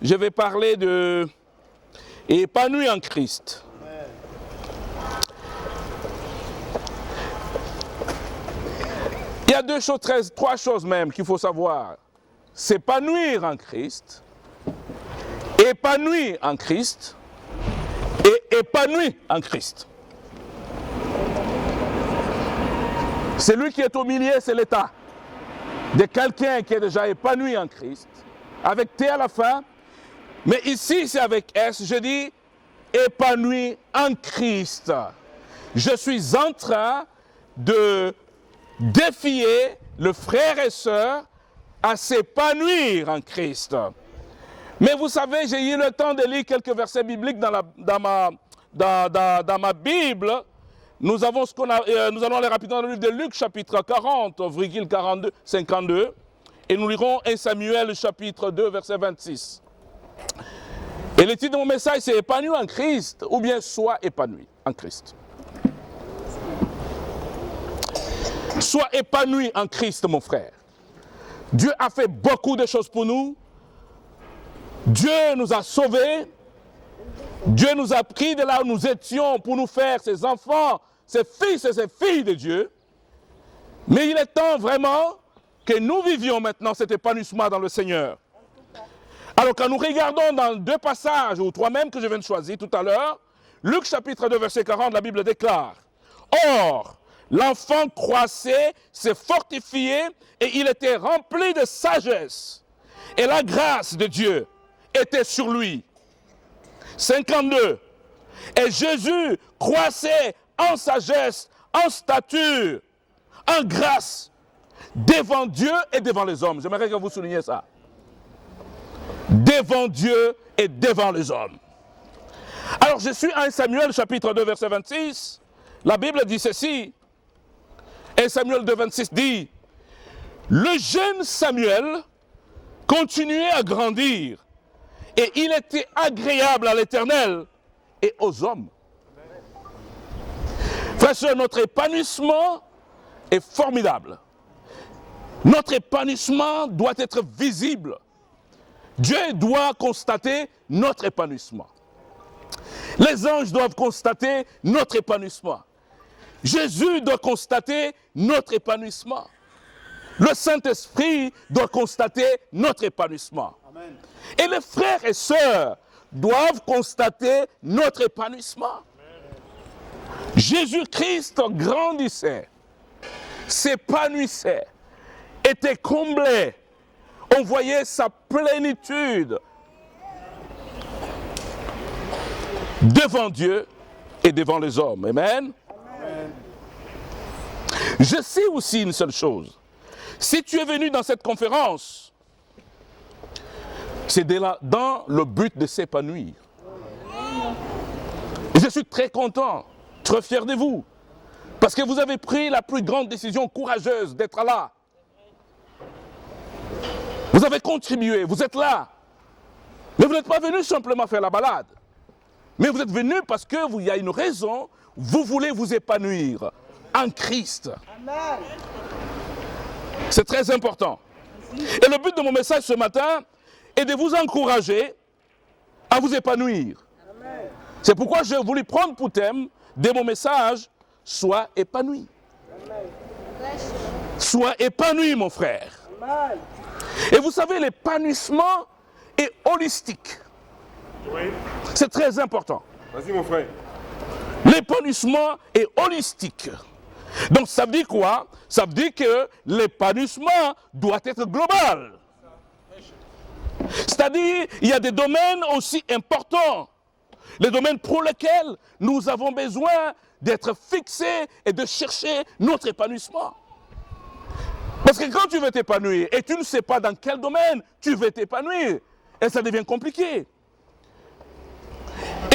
je vais parler de épanoui en Christ. Il y a trois choses même qu'il faut savoir. S'épanouir en Christ, épanoui en Christ et épanoui en Christ. Celui qui est au milieu, c'est l'état de quelqu'un qui est déjà épanoui en Christ, avec T à la fin, mais ici c'est avec S, je dis épanoui en Christ. Je suis en train de défier le frère et sœur à s'épanouir en Christ. Mais vous savez, j'ai eu le temps de lire quelques versets bibliques dans ma Bible. Nous allons aller rapidement dans le livre de Luc, chapitre 40, virgule 42, 52. Et nous lirons 1 Samuel, chapitre 2, verset 26. Et le titre de mon message, c'est épanoui en Christ, ou bien sois épanoui en Christ. Sois épanoui en Christ, mon frère. Dieu a fait beaucoup de choses pour nous. Dieu nous a sauvés. Dieu nous a pris de là où nous étions pour nous faire ses enfants, ses fils et ses filles de Dieu. Mais il est temps vraiment que nous vivions maintenant cet épanouissement dans le Seigneur. Alors quand nous regardons dans deux passages, ou trois même que je viens de choisir tout à l'heure, Luc chapitre 2 verset 40, la Bible déclare: Or, l'enfant croissait, se fortifiait et il était rempli de sagesse. Et la grâce de Dieu était sur lui. 52. Et Jésus croissait en sagesse, en stature, en grâce, devant Dieu et devant les hommes. J'aimerais que vous souligniez ça. Devant Dieu et devant les hommes. Alors je suis à 1 Samuel chapitre 2 verset 26. La Bible dit ceci. 1 Samuel 2 26 dit: Le jeune Samuel continuait à grandir et il était agréable à l'Éternel et aux hommes. Frères et sœurs, notre épanouissement est formidable. Notre épanouissement doit être visible. Dieu doit constater notre épanouissement. Les anges doivent constater notre épanouissement. Jésus doit constater notre épanouissement. Le Saint-Esprit doit constater notre épanouissement. Amen. Et les frères et sœurs doivent constater notre épanouissement. Jésus-Christ grandissait, s'épanouissait, était comblé. On voyait sa plénitude devant Dieu et devant les hommes. Amen. Amen. Je sais aussi une seule chose. Si tu es venu dans cette conférence, c'est dans le but de s'épanouir. Et je suis très content, très fier de vous, parce que vous avez pris la plus grande décision courageuse d'être là. Vous avez contribué, vous êtes là. Mais vous n'êtes pas venu simplement faire la balade. Mais vous êtes venu parce qu'il y a une raison, vous voulez vous épanouir en Christ. Amen. C'est très important. Et le but de mon message ce matin est de vous encourager à vous épanouir. Amen. C'est pourquoi j'ai voulu prendre pour thème de mon message: sois épanoui. Amen. Sois épanoui, mon frère. Amen. Et vous savez, l'épanouissement est holistique. Oui. C'est très important. Vas-y, mon frère. L'épanouissement est holistique. Donc ça veut dire quoi? Ça veut dire que l'épanouissement doit être global. C'est-à-dire, il y a des domaines aussi importants. Les domaines pour lesquels nous avons besoin d'être fixés et de chercher notre épanouissement. Parce que quand tu veux t'épanouir et tu ne sais pas dans quel domaine tu veux t'épanouir, et ça devient compliqué.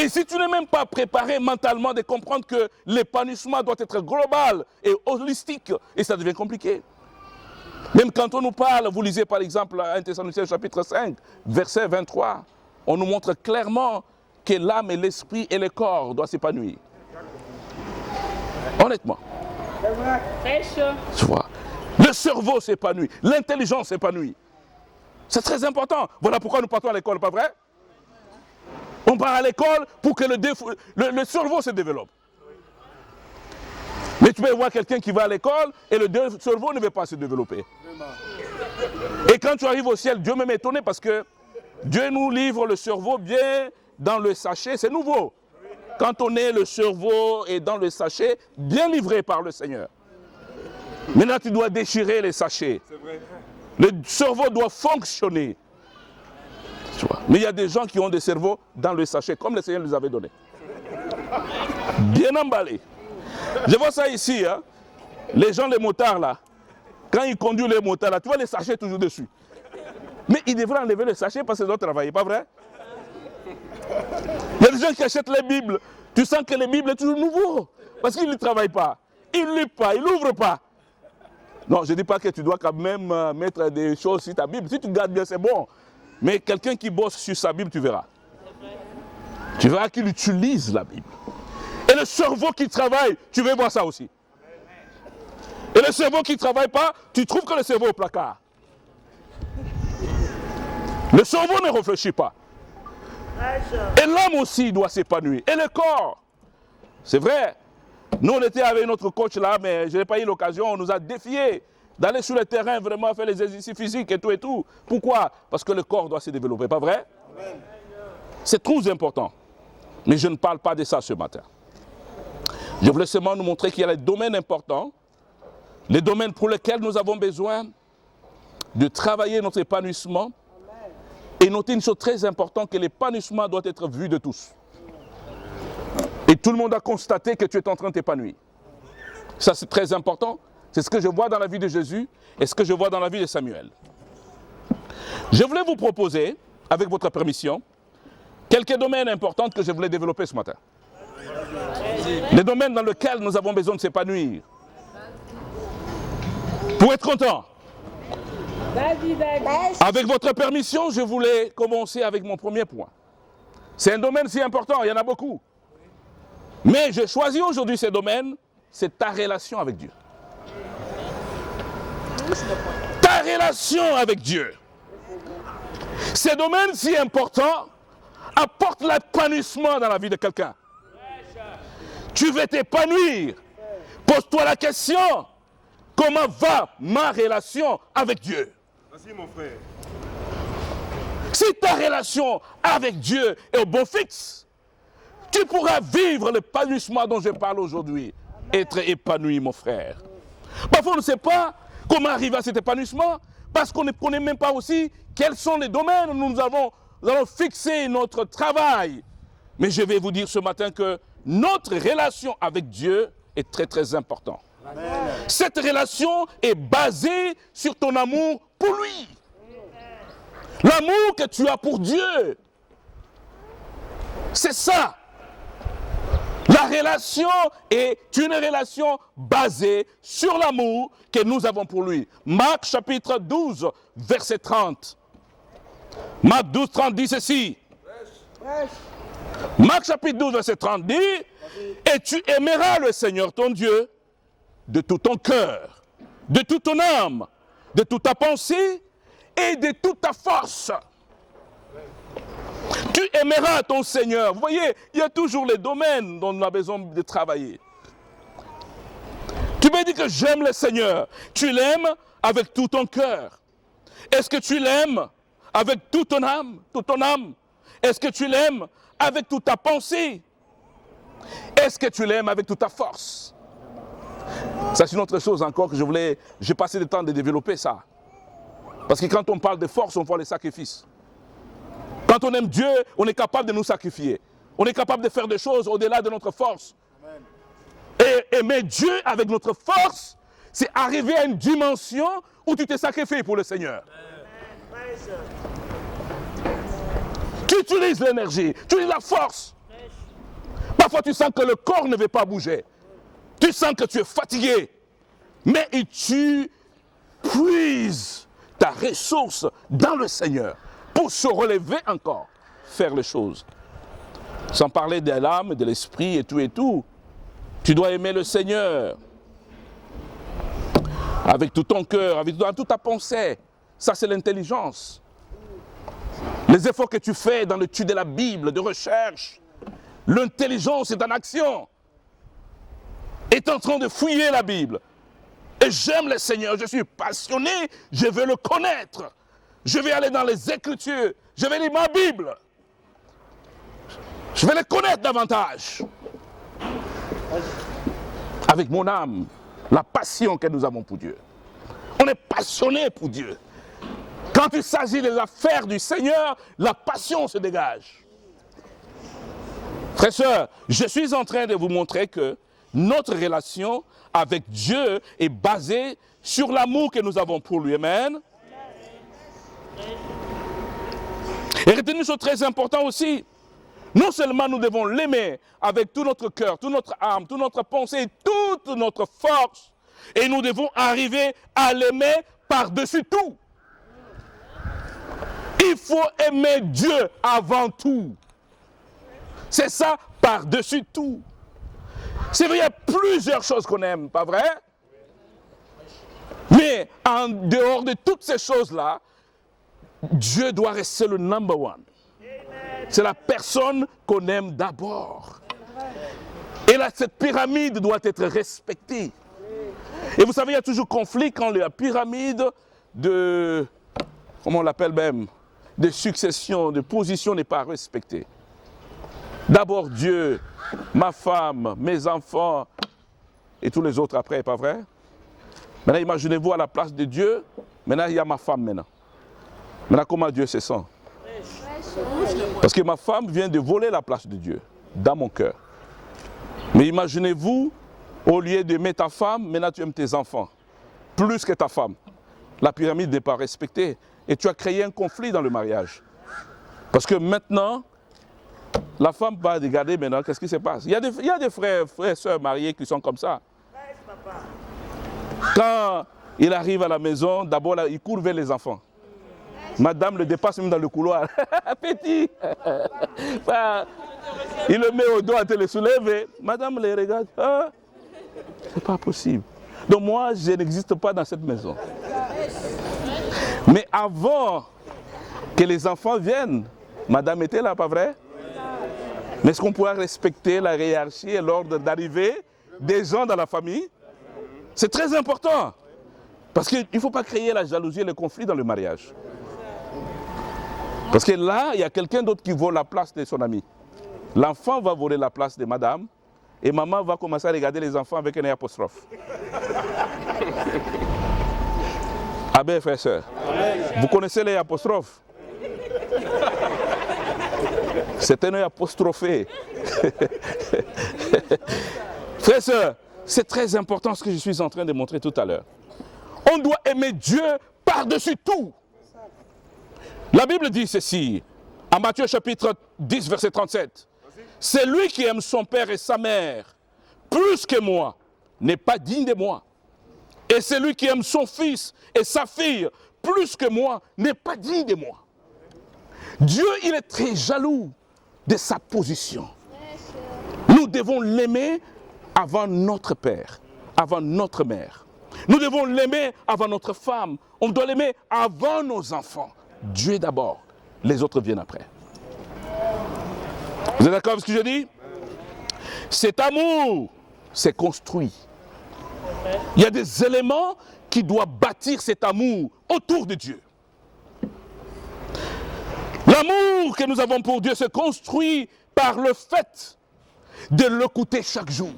Et si tu n'es même pas préparé mentalement de comprendre que l'épanouissement doit être global et holistique, et ça devient compliqué. Même quand on nous parle, vous lisez par exemple 1 Thessaloniciens chapitre 5, verset 23, on nous montre clairement que l'âme et l'esprit et le corps doivent s'épanouir. Honnêtement. Tu vois, le cerveau s'épanouit, l'intelligence s'épanouit. C'est très important. Voilà pourquoi nous partons à l'école, pas vrai? On part à l'école pour que le cerveau se développe. Mais tu peux voir quelqu'un qui va à l'école et le cerveau ne veut pas se développer. Et quand tu arrives au ciel, Dieu m'est étonné parce que Dieu nous livre le cerveau bien dans le sachet, c'est nouveau. Quand on est le cerveau et dans le sachet, bien livré par le Seigneur. Maintenant, tu dois déchirer les sachets. Le cerveau doit fonctionner. Mais il y a des gens qui ont des cerveaux dans le sachet, comme le Seigneur les avait donné. Bien emballés. Je vois ça ici, hein. Les gens, les motards là, quand ils conduisent les motards là, tu vois les sachets toujours dessus. Mais ils devraient enlever le sachet parce qu'ils doivent travailler, pas vrai? Il y a des gens qui achètent les Bibles. Tu sens que les Bibles sont toujours nouveaux. Parce qu'ils ne travaillent pas. Ils ne lisent pas, ils n'ouvrent pas. Non, je ne dis pas que tu dois quand même mettre des choses sur ta Bible. Si tu gardes bien, c'est bon. Mais quelqu'un qui bosse sur sa Bible, tu verras. Tu verras qu'il utilise la Bible. Et le cerveau qui travaille, tu veux voir ça aussi. Et le cerveau qui ne travaille pas, tu trouves que le cerveau est au placard. Le cerveau ne réfléchit pas. Et l'âme aussi doit s'épanouir. Et le corps. C'est vrai. Nous, on était avec notre coach là, mais je n'ai pas eu l'occasion. On nous a défiés d'aller sur le terrain, vraiment faire les exercices physiques et tout et tout. Pourquoi? Parce que le corps doit se développer, pas vrai? C'est trop important. Mais je ne parle pas de ça ce matin. Je voulais seulement nous montrer qu'il y a des domaines importants, les domaines pour lesquels nous avons besoin de travailler notre épanouissement. Et notez une chose très importante, que l'épanouissement doit être vu de tous. Et tout le monde a constaté que tu es en train de t'épanouir. Ça, c'est très important. C'est ce que je vois dans la vie de Jésus et ce que je vois dans la vie de Samuel. Je voulais vous proposer, avec votre permission, quelques domaines importants que je voulais développer ce matin. Les domaines dans lesquels nous avons besoin de s'épanouir. Pour être content. Avec votre permission, je voulais commencer avec mon premier point. C'est un domaine si important, il y en a beaucoup. Mais j'ai choisi aujourd'hui ce domaine, c'est ta relation avec Dieu. Ta relation avec Dieu. Ce domaine si important apporte l'épanouissement dans la vie de quelqu'un. Tu veux t'épanouir. Pose-toi la question, comment va ma relation avec Dieu? Merci mon frère. Si ta relation avec Dieu est au bon fixe, tu pourras vivre l'épanouissement dont je parle aujourd'hui. Être épanoui, mon frère. Parfois, on ne sait pas comment arriver à cet épanouissement parce qu'on ne connaît même pas aussi quels sont les domaines où nous allons fixer notre travail. Mais je vais vous dire ce matin que notre relation avec Dieu est très très importante. Cette relation est basée sur ton amour pour lui. L'amour que tu as pour Dieu. C'est ça. La relation est une relation basée sur l'amour que nous avons pour lui. Marc chapitre 12, verset 30. Marc 12, 30 dit ceci. Marc chapitre 12, verset 30 dit, et tu aimeras le Seigneur ton Dieu de tout ton cœur, de toute ton âme, de toute ta pensée et de toute ta force. Tu aimeras ton Seigneur. Vous voyez, il y a toujours les domaines dont on a besoin de travailler. Tu peux dire que j'aime le Seigneur. Tu l'aimes avec tout ton cœur. Est-ce que tu l'aimes avec toute ton âme, toute ton âme? Est-ce que tu l'aimes avec toute ta pensée? Est-ce que tu l'aimes avec toute ta force? Ça, c'est une autre chose encore que j'ai passé le temps de développer ça. Parce que quand on parle de force, on voit les sacrifices. Quand on aime Dieu, on est capable de nous sacrifier. On est capable de faire des choses au-delà de notre force. Et aimer Dieu avec notre force, c'est arriver à une dimension où tu t'es sacrifié pour le Seigneur. Tu utilises l'énergie, tu utilises la force. Parfois tu sens que le corps ne veut pas bouger. Tu sens que tu es fatigué. Mais tu puises ta ressource dans le Seigneur pour se relever encore, faire les choses. Sans parler de l'âme, de l'esprit et tout. Tu dois aimer le Seigneur avec tout ton cœur, avec toute ta pensée. Ça, c'est l'intelligence. Les efforts que tu fais dans l'étude de la Bible, de recherche, l'intelligence est en action. Est en train de fouiller la Bible. Et j'aime le Seigneur, je suis passionné, je veux le connaître. Je vais aller dans les Écritures, je vais lire ma Bible. Je vais le connaître davantage. Avec mon âme, la passion que nous avons pour Dieu. On est passionné pour Dieu. Quand il s'agit des affaires du Seigneur, la passion se dégage. Frères et sœurs, je suis en train de vous montrer que notre relation avec Dieu est basée sur l'amour que nous avons pour lui. Amen. Et retenez une chose très importante aussi. Non seulement nous devons l'aimer avec tout notre cœur, toute notre âme, toute notre pensée, toute notre force, et nous devons arriver à l'aimer par-dessus tout. Il faut aimer Dieu avant tout. C'est ça, par-dessus tout. C'est vrai, il y a plusieurs choses qu'on aime, pas vrai? Mais en dehors de toutes ces choses-là, Dieu doit rester le number one. C'est la personne qu'on aime d'abord. Et là, cette pyramide doit être respectée. Et vous savez, il y a toujours conflit quand la pyramide de, comment on l'appelle même, de succession, de position n'est pas respectée. D'abord Dieu, ma femme, mes enfants et tous les autres après, pas vrai? Maintenant, imaginez-vous à la place de Dieu. Maintenant, il y a ma femme maintenant. Maintenant, comment Dieu se sent? Parce que ma femme vient de voler la place de Dieu dans mon cœur. Mais imaginez-vous, au lieu d'aimer ta femme, maintenant tu aimes tes enfants. Plus que ta femme. La pyramide n'est pas respectée. Et tu as créé un conflit dans le mariage. Parce que maintenant, la femme va regarder maintenant qu'est-ce qui se passe. Il y a des frères et sœurs mariés qui sont comme ça. Quand il arrive à la maison, d'abord il court vers les enfants. Madame le dépasse même dans le couloir. Petit. Il le met au dos à te le soulever. Madame les regarde. Ah, c'est pas possible. Donc moi, je n'existe pas dans cette maison. Mais avant que les enfants viennent, madame était là, pas vrai? Mais est-ce qu'on pourra respecter la hiérarchie et l'ordre d'arrivée des gens dans la famille? C'est très important. Parce qu'il ne faut pas créer la jalousie et le conflit dans le mariage. Parce que là, il y a quelqu'un d'autre qui vole la place de son ami. L'enfant va voler la place de madame et maman va commencer à regarder les enfants avec un apostrophe. Ah ben, frère et sœur, vous connaissez les apostrophes? C'est un œil apostrophé. Frère et sœur, c'est très important ce que je suis en train de montrer tout à l'heure. On doit aimer Dieu par-dessus tout. La Bible dit ceci, en Matthieu chapitre 10, verset 37. C'est lui qui aime son père et sa mère plus que moi, n'est pas digne de moi. Et celui qui aime son fils et sa fille plus que moi, n'est pas digne de moi. Dieu, il est très jaloux de sa position. Nous devons l'aimer avant notre père, avant notre mère. Nous devons l'aimer avant notre femme. On doit l'aimer avant nos enfants. Dieu d'abord, les autres viennent après. Vous êtes d'accord avec ce que je dis? Cet amour s'est construit. Il y a des éléments qui doivent bâtir cet amour autour de Dieu. L'amour que nous avons pour Dieu se construit par le fait de l'écouter chaque jour.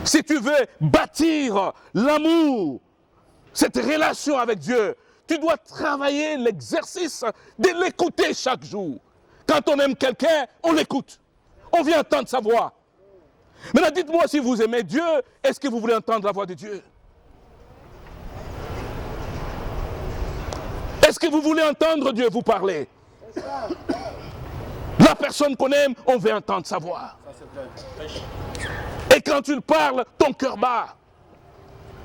Si tu veux bâtir l'amour, cette relation avec Dieu, tu dois travailler l'exercice de l'écouter chaque jour. Quand on aime quelqu'un, on l'écoute. On vient entendre sa voix. Maintenant, dites-moi si vous aimez Dieu, est-ce que vous voulez entendre la voix de Dieu? Est-ce que vous voulez entendre Dieu vous parler? La personne qu'on aime, on veut entendre sa voix. Et quand tu parles, ton cœur bat.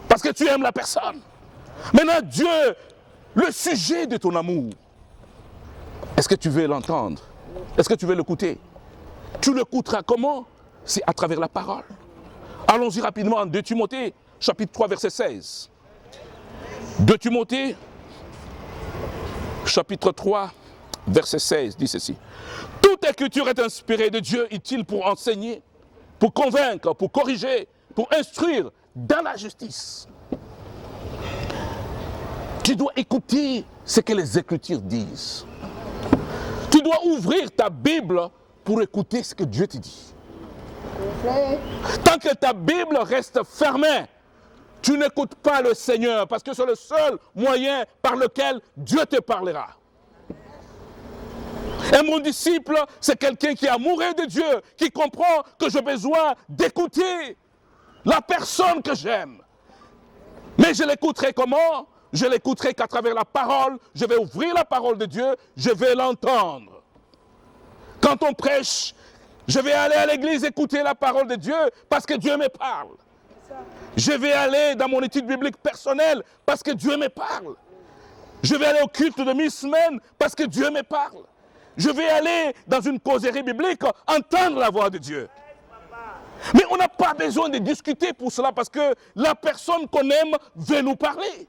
Parce que tu aimes la personne. Maintenant, Dieu, le sujet de ton amour, est-ce que tu veux l'entendre? Est-ce que tu veux l'écouter? Tu l'écouteras comment? C'est à travers la parole. Allons-y rapidement en 2 Timothée, chapitre 3, verset 16. 2 Timothée, chapitre 3, verset 16, dit ceci. Toute écriture est inspirée de Dieu, utile pour enseigner, pour convaincre, pour corriger, pour instruire dans la justice. Tu dois écouter ce que les Écritures disent. Tu dois ouvrir ta Bible pour écouter ce que Dieu te dit. Tant que ta Bible reste fermée, tu n'écoutes pas le Seigneur parce que c'est le seul moyen par lequel Dieu te parlera. Et mon disciple, c'est quelqu'un qui est amoureux de Dieu, qui comprend que j'ai besoin d'écouter la personne que j'aime. Mais je l'écouterai comment? Je l'écouterai qu'à travers la parole. Je vais ouvrir la parole de Dieu, je vais l'entendre. Quand on prêche, je vais aller à l'église écouter la parole de Dieu parce que Dieu me parle. Je vais aller dans mon étude biblique personnelle parce que Dieu me parle. Je vais aller au culte de mi-semaine parce que Dieu me parle. Je vais aller dans une causerie biblique entendre la voix de Dieu. Mais on n'a pas besoin de discuter pour cela parce que la personne qu'on aime veut nous parler.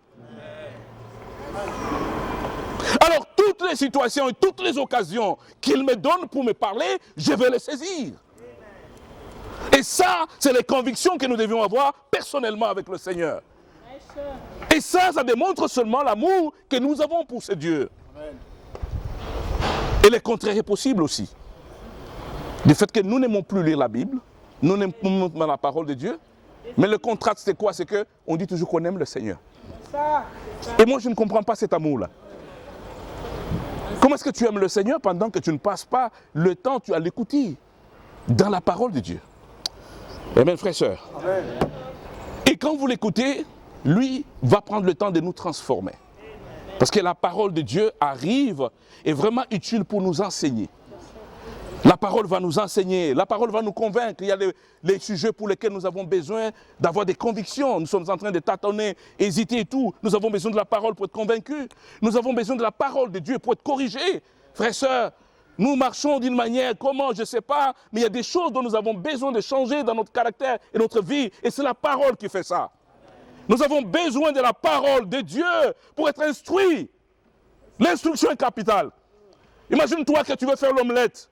Alors toutes les situations et toutes les occasions qu'il me donne pour me parler, je vais les saisir. Et ça, c'est les convictions que nous devions avoir personnellement avec le Seigneur. Et ça démontre seulement l'amour que nous avons pour ce Dieu. Et le contraire est possible aussi. Du fait que nous n'aimons plus lire la Bible, nous n'aimons pas la parole de Dieu, mais le contraste c'est quoi? C'est qu'on dit toujours qu'on aime le Seigneur. Et moi je ne comprends pas cet amour-là. Comment est-ce que tu aimes le Seigneur pendant que tu ne passes pas le temps à l'écouter dans la parole de Dieu? Amen, frères et sœurs. Amen. Et quand vous l'écoutez, lui va prendre le temps de nous transformer. Parce que la parole de Dieu arrive et est vraiment utile pour nous enseigner. La parole va nous enseigner, la parole va nous convaincre. Il y a les sujets pour lesquels nous avons besoin d'avoir des convictions. Nous sommes en train de tâtonner, hésiter et tout. Nous avons besoin de la parole pour être convaincus. Nous avons besoin de la parole de Dieu pour être corrigés. Frères et sœurs, nous marchons d'une manière, comment, je ne sais pas, mais il y a des choses dont nous avons besoin de changer dans notre caractère et notre vie. Et c'est la parole qui fait ça. Nous avons besoin de la parole de Dieu pour être instruits. L'instruction est capitale. Imagine-toi que tu veux faire l'omelette.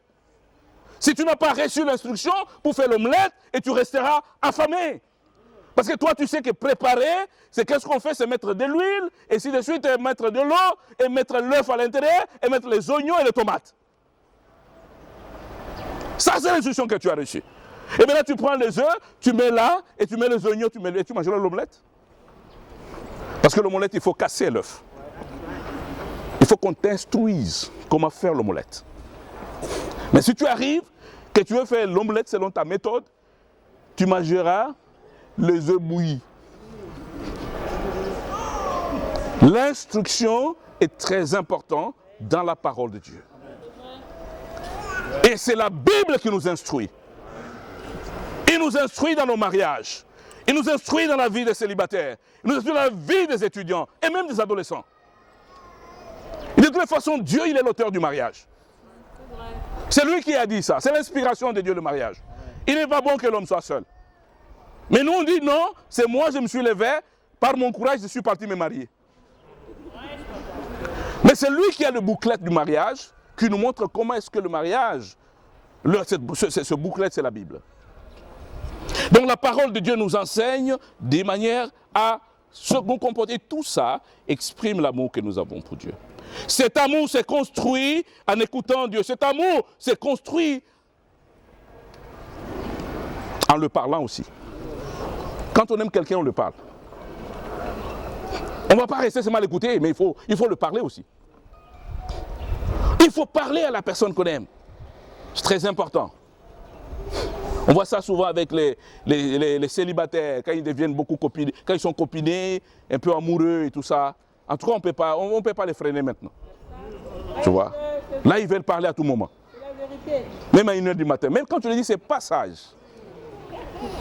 Si tu n'as pas reçu l'instruction pour faire l'omelette, et tu resteras affamé. Parce que toi, tu sais que préparer, c'est qu'est-ce qu'on fait? C'est mettre de l'huile, et si de suite, mettre de l'eau, et mettre l'œuf à l'intérieur, et mettre les oignons et les tomates. Ça, c'est l'instruction que tu as reçue. Et maintenant, tu prends les œufs, tu mets là, et tu mets les oignons, et tu mangeras l'omelette. Parce que l'omelette, il faut casser l'œuf. Il faut qu'on t'instruise comment faire l'omelette. Mais si tu arrives, que tu veux faire l'omelette selon ta méthode, tu mangeras les œufs bouillis. L'instruction est très importante dans la parole de Dieu. Et c'est la Bible qui nous instruit. Il nous instruit dans nos mariages. Il nous instruit dans la vie des célibataires. Il nous instruit dans la vie des étudiants et même des adolescents. Et de toute façon, Dieu, il est l'auteur du mariage. C'est lui qui a dit ça. C'est l'inspiration de Dieu, le mariage. Il n'est pas bon que l'homme soit seul. Mais nous, on dit non, c'est moi, je me suis levé, par mon courage, je suis parti me marier. Mais c'est lui qui a le bouclette du mariage, qui nous montre comment est-ce que le mariage, ce bouclette, c'est la Bible. Donc la parole de Dieu nous enseigne de manière à se comporter. Tout ça exprime l'amour que nous avons pour Dieu. Cet amour s'est construit en écoutant Dieu. Cet amour s'est construit en le parlant aussi. Quand on aime quelqu'un, on le parle. On ne va pas rester seulement à l'écouter, mais il faut le parler aussi. Il faut parler à la personne qu'on aime. C'est très important. On voit ça souvent avec les célibataires, quand ils deviennent beaucoup copinés, quand ils sont copinés, un peu amoureux et tout ça. En tout cas, on ne peut pas les freiner maintenant. Tu vois? Là, ils veulent parler à tout moment. Même à 1h du matin. Même quand tu le dis, c'est pas sage.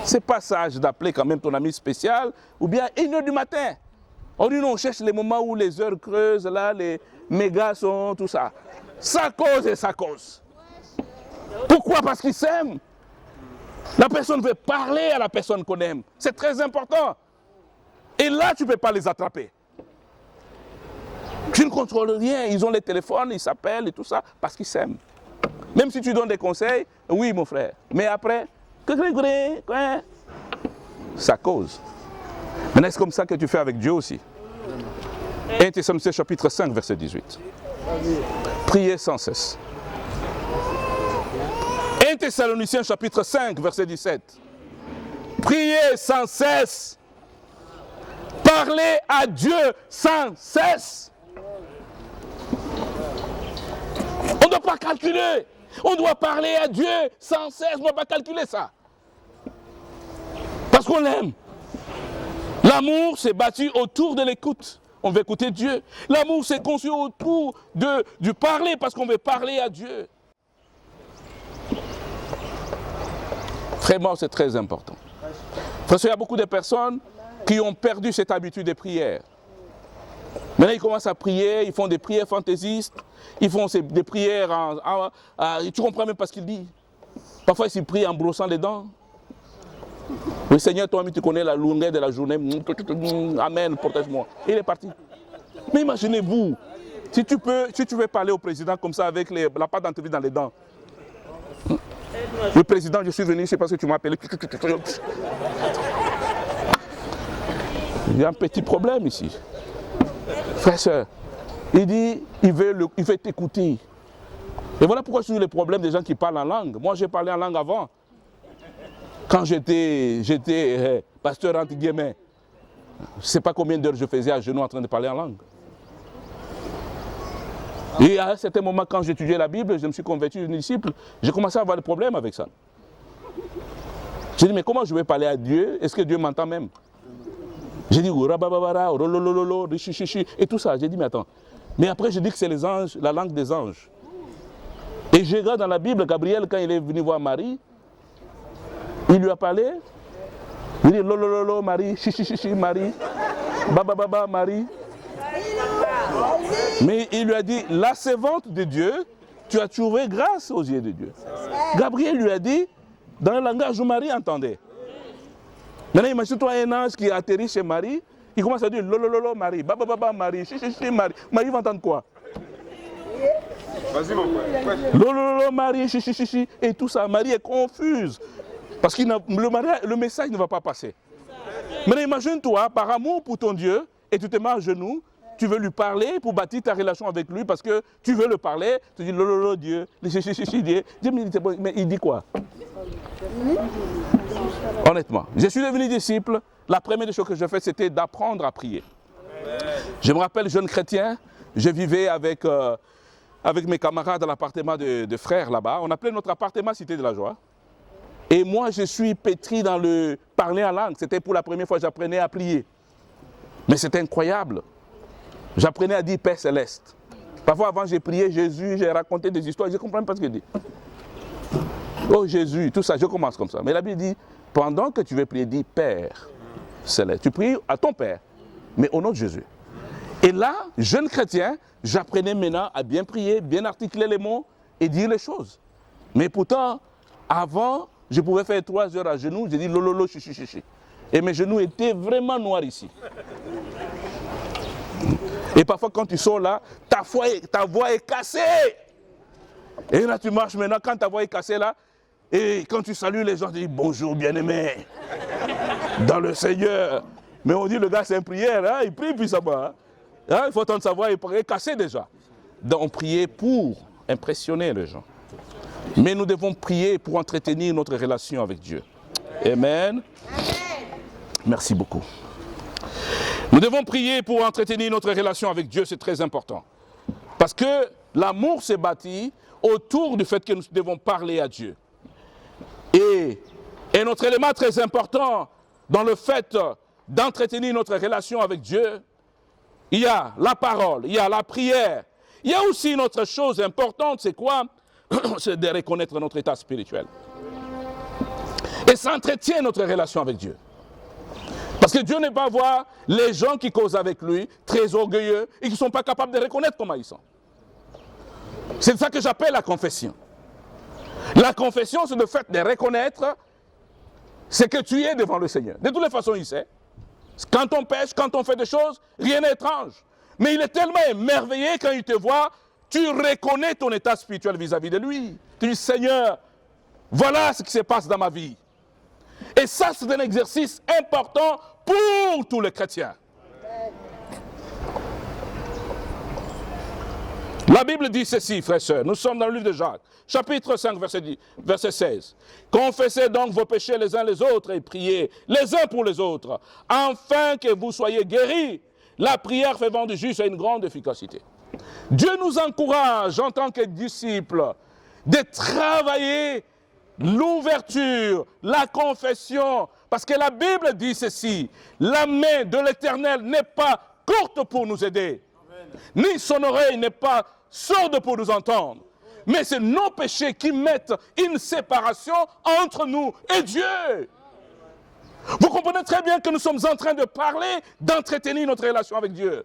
C'est pas sage d'appeler quand même ton ami spécial, ou bien à 1h du matin. On dit non, on cherche les moments où les heures creuses, là, les mégas sont, tout ça. Ça cause et ça cause. Pourquoi? Parce qu'ils s'aiment. La personne veut parler à la personne qu'on aime. C'est très important. Et là, tu ne peux pas les attraper. Tu ne contrôles rien. Ils ont les téléphones, ils s'appellent et tout ça, parce qu'ils s'aiment. Même si tu donnes des conseils, oui mon frère. Mais après, ça cause. Maintenant, c'est comme ça que tu fais avec Dieu aussi. 1 Thessaloniciens chapitre 5, verset 18. Priez sans cesse. 1 Thessaloniciens chapitre 5, verset 17. Priez sans cesse. Parlez à Dieu sans cesse. On ne doit pas calculer. On doit parler à Dieu sans cesse. On ne doit pas calculer ça. Parce qu'on l'aime. L'amour s'est bâti autour de l'écoute. On veut écouter Dieu. L'amour s'est conçu autour du parler parce qu'on veut parler à Dieu. Vraiment, c'est très important. Parce qu'il y a beaucoup de personnes qui ont perdu cette habitude de prière. Maintenant, ils commencent à prier, ils font des prières fantaisistes, ils font des prières tu comprends même pas ce qu'ils disent. Parfois, ils prient en brossant les dents. Oui, Seigneur, toi-même, tu connais la longueur de la journée. Amen, protège-moi. Il est parti. Mais imaginez-vous, si tu veux parler au président comme ça avec la pâte dentifrice dans les dents. Le président, je suis venu ici parce que tu m'as appelé. Il y a un petit problème ici. Frère, soeur, il dit, il veut t'écouter. Et voilà pourquoi je suis les problèmes des gens qui parlent en langue. Moi, j'ai parlé en langue avant. Quand j'étais pasteur entre guillemets, je ne sais pas combien d'heures je faisais à genoux en train de parler en langue. Et à un certain moment, quand j'étudiais la Bible, je me suis converti en disciple, j'ai commencé à avoir des problèmes avec ça. J'ai dit, mais comment je vais parler à Dieu? Est-ce que Dieu m'entend même? J'ai dit, et tout ça. J'ai dit, mais attends. Mais après, je dis que c'est les anges, la langue des anges. Et je regarde dans la Bible, Gabriel, quand il est venu voir Marie, il lui a parlé. Il dit, lolo, Marie, Marie, baba, Marie. Mais il lui a dit, la servante de Dieu, tu as trouvé grâce aux yeux de Dieu. Gabriel lui a dit, dans le langage où Marie entendait. Maintenant, imagine-toi un ange qui atterrit chez Marie, il commence à dire, lolo, Marie, baba, Marie, Marie. Marie va entendre quoi? Vas-y, mon frère. Lolo, Marie, et tout ça. Marie est confuse. Parce que le message ne va pas passer. Maintenant, imagine-toi, par amour pour ton Dieu, et tu te mets à genoux, tu veux lui parler pour bâtir ta relation avec lui parce que tu veux le parler. Tu dis, lolo, Dieu, Dieu. Mais il dit quoi? Honnêtement, je suis devenu disciple. La première des choses que je fais, c'était d'apprendre à prier. Je me rappelle, jeune chrétien, je vivais avec mes camarades à l'appartement de frères là-bas. On appelait notre appartement Cité de la Joie. Et moi, je suis pétri dans le parler en langue. C'était pour la première fois que j'apprenais à prier. Mais c'était incroyable. J'apprenais à dire Père Céleste. Parfois, avant, j'ai prié Jésus, j'ai raconté des histoires, je ne comprends pas ce qu'il dit. Oh Jésus, tout ça, je commence comme ça. Mais la Bible dit, pendant que tu veux prier, dis Père Céleste. Tu pries à ton Père, mais au nom de Jésus. Et là, jeune chrétien, j'apprenais maintenant à bien prier, bien articuler les mots et dire les choses. Mais pourtant, avant, je pouvais faire 3 heures à genoux, j'ai dit lolo, chichi. Et mes genoux étaient vraiment noirs ici. Et parfois, quand tu sors là, ta voix est cassée. Et là, tu marches maintenant, quand ta voix est cassée là, et quand tu salues les gens, tu dis bonjour, bien-aimé, dans le Seigneur. Mais on dit, le gars, c'est une prière, hein? Il prie puissamment. Hein? Il faut entendre sa voix, il est cassé déjà. Donc, on priait pour impressionner les gens. Mais nous devons prier pour entretenir notre relation avec Dieu. Amen. Merci beaucoup. Nous devons prier pour entretenir notre relation avec Dieu, c'est très important. Parce que l'amour s'est bâti autour du fait que nous devons parler à Dieu. Et notre élément très important dans le fait d'entretenir notre relation avec Dieu, il y a la parole, il y a la prière. Il y a aussi une autre chose importante, c'est quoi? C'est de reconnaître notre état spirituel. Et ça entretient notre relation avec Dieu. Parce que Dieu ne va voir les gens qui causent avec lui, très orgueilleux, et qui ne sont pas capables de reconnaître comment ils sont. C'est ça que j'appelle la confession. La confession, c'est le fait de reconnaître ce que tu es devant le Seigneur. De toutes les façons, il sait. Quand on pêche, quand on fait des choses, rien n'est étrange. Mais il est tellement émerveillé quand il te voit, tu reconnais ton état spirituel vis-à-vis de lui. Tu dis, Seigneur, voilà ce qui se passe dans ma vie. Et ça, c'est un exercice important pour tous les chrétiens. La Bible dit ceci, frères et sœurs. Nous sommes dans le livre de Jacques, chapitre 5, verset 16. Confessez donc vos péchés les uns les autres et priez les uns pour les autres, afin que vous soyez guéris. La prière fervente du juste a une grande efficacité. Dieu nous encourage en tant que disciples de travailler l'ouverture, la confession, parce que la Bible dit ceci, la main de l'Éternel n'est pas courte pour nous aider, ni son oreille n'est pas sourde pour nous entendre, mais c'est nos péchés qui mettent une séparation entre nous et Dieu. Vous comprenez très bien que nous sommes en train de parler, d'entretenir notre relation avec Dieu.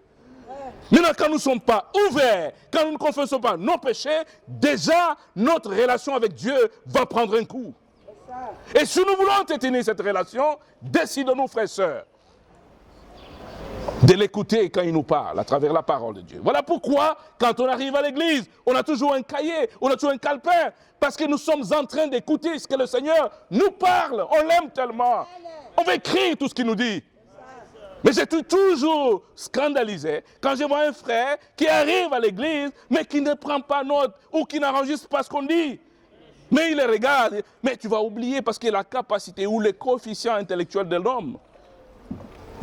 Maintenant, quand nous ne sommes pas ouverts, quand nous ne confessons pas nos péchés, déjà, notre relation avec Dieu va prendre un coup. Et si nous voulons entretenir cette relation, décidons-nous, frères et sœurs, de l'écouter quand il nous parle, à travers la parole de Dieu. Voilà pourquoi, quand on arrive à l'église, on a toujours un cahier, on a toujours un calepin, parce que nous sommes en train d'écouter ce que le Seigneur nous parle. On l'aime tellement. On va écrire tout ce qu'il nous dit. Mais j'ai toujours scandalisé quand je vois un frère qui arrive à l'église, mais qui ne prend pas note ou qui n'enregistre pas ce qu'on dit. Mais il les regarde, mais tu vas oublier parce que la capacité ou le coefficient intellectuel de l'homme.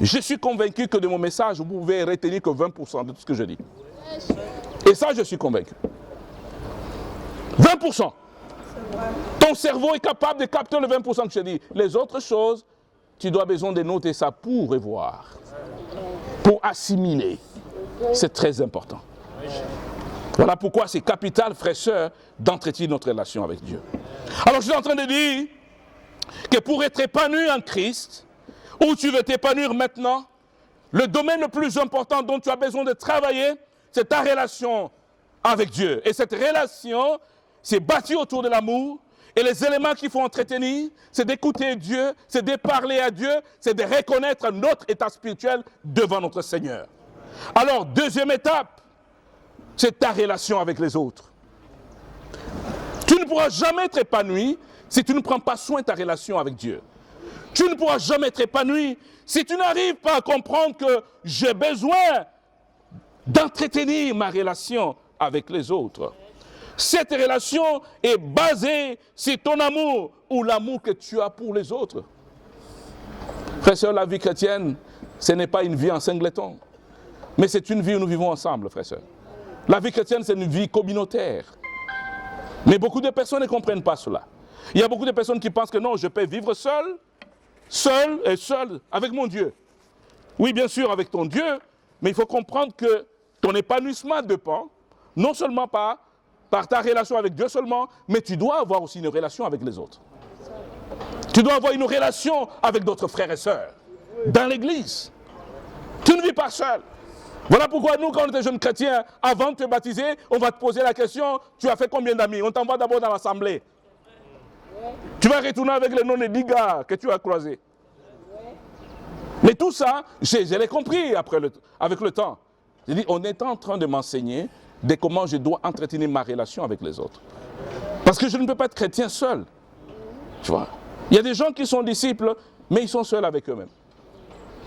Je suis convaincu que de mon message, vous pouvez retenir que 20% de tout ce que je dis. Et ça, je suis convaincu. 20%. Ton cerveau est capable de capter le 20% que je dis. Les autres choses, tu dois besoin de noter ça pour revoir, pour assimiler. C'est très important. Voilà pourquoi c'est capital, frères et sœurs, d'entretenir notre relation avec Dieu. Alors je suis en train de dire que pour être épanoui en Christ, où tu veux t'épanouir maintenant, le domaine le plus important dont tu as besoin de travailler, c'est ta relation avec Dieu. Et cette relation, c'est bâtie autour de l'amour. Et les éléments qu'il faut entretenir, c'est d'écouter Dieu, c'est de parler à Dieu, c'est de reconnaître notre état spirituel devant notre Seigneur. Alors, deuxième étape, c'est ta relation avec les autres. Tu ne pourras jamais être épanoui si tu ne prends pas soin de ta relation avec Dieu. Tu ne pourras jamais être épanoui si tu n'arrives pas à comprendre que j'ai besoin d'entretenir ma relation avec les autres. Cette relation est basée sur ton amour ou l'amour que tu as pour les autres. Frères et sœurs, la vie chrétienne, ce n'est pas une vie en singleton, mais c'est une vie où nous vivons ensemble, frères et sœurs. La vie chrétienne, c'est une vie communautaire. Mais beaucoup de personnes ne comprennent pas cela. Il y a beaucoup de personnes qui pensent que non, je peux vivre seul avec mon Dieu. Oui, bien sûr, avec ton Dieu, mais il faut comprendre que ton épanouissement dépend non seulement par ta relation avec Dieu seulement, mais tu dois avoir aussi une relation avec les autres. Tu dois avoir une relation avec d'autres frères et sœurs dans l'église. Tu ne vis pas seul. Voilà pourquoi nous, quand on était jeunes chrétiens, avant de te baptiser, on va te poser la question, tu as fait combien d'amis? On t'envoie d'abord dans l'assemblée. Tu vas retourner avec le nom des 10 gars que tu as croisés. Mais tout ça, je l'ai compris avec le temps. J'ai dit, on est en train de m'enseigner de comment je dois entretenir ma relation avec les autres. Parce que je ne peux pas être chrétien seul. Tu vois? Il y a des gens qui sont disciples, mais ils sont seuls avec eux-mêmes.